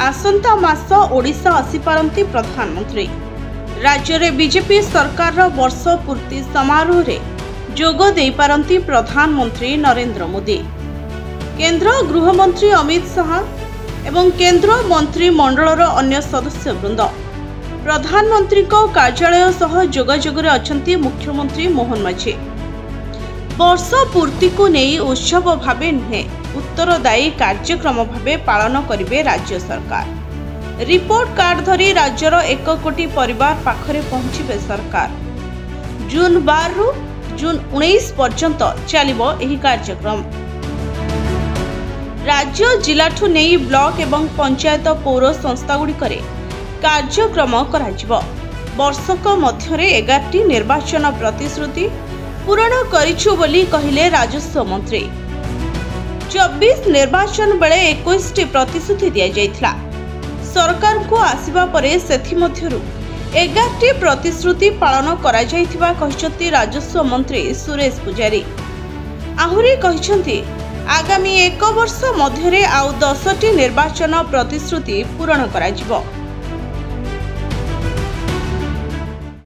आसंता मास ओडिशा आसीपारंती प्रधानमंत्री। राज्य में बीजेपी सरकार वर्ष पूर्ति समारोह रे जोग देई पारंती प्रधानमंत्री नरेंद्र मोदी। केंद्र गृहमंत्री अमित शाह एवं केंद्र मंत्रिमंडलर अन्य सदस्य वृंद प्रधानमंत्री कार्यालय सह जोगाजोग रे अछंती मुख्यमंत्री मोहन माझी। वर्ष पूर्ति को नहीं उत्सव भावे नुहे उत्तरदायी कार्यक्रम भावे पालन करिवे राज्य सरकार। रिपोर्ट कार्ड धरी राज्यर 1 कोटी परिवार पाखरे पहुंचिबे सरकार। जून 12 रु जून 19 पर्यंत चलिबो एही कार्यक्रम। राज्य जिलाठू नहीं ब्लॉक एवं पंचायत पौर संस्था गुड़िकरे कार्यक्रम कराजिबो। वर्षक मध्यरे 11टी निर्वाचन प्रतिश्रुति पूरण करिछु बोली कहिले राजस्व मंत्री। 24 निर्वाचन बेले 21टी प्रतिश्रुति दिया जायथिला। सरकार को आसीबा परे सेथि मध्यरु 11टी प्रतिश्रुति पालन करा जायथिबा कहिसंती राजस्व मंत्री सुरेश पुजारी। आहुरी कहिसंती आगामी 1 वर्ष मध्यरे आउ 10टी निर्वाचन प्रतिश्रुति पूरण करा जिवो।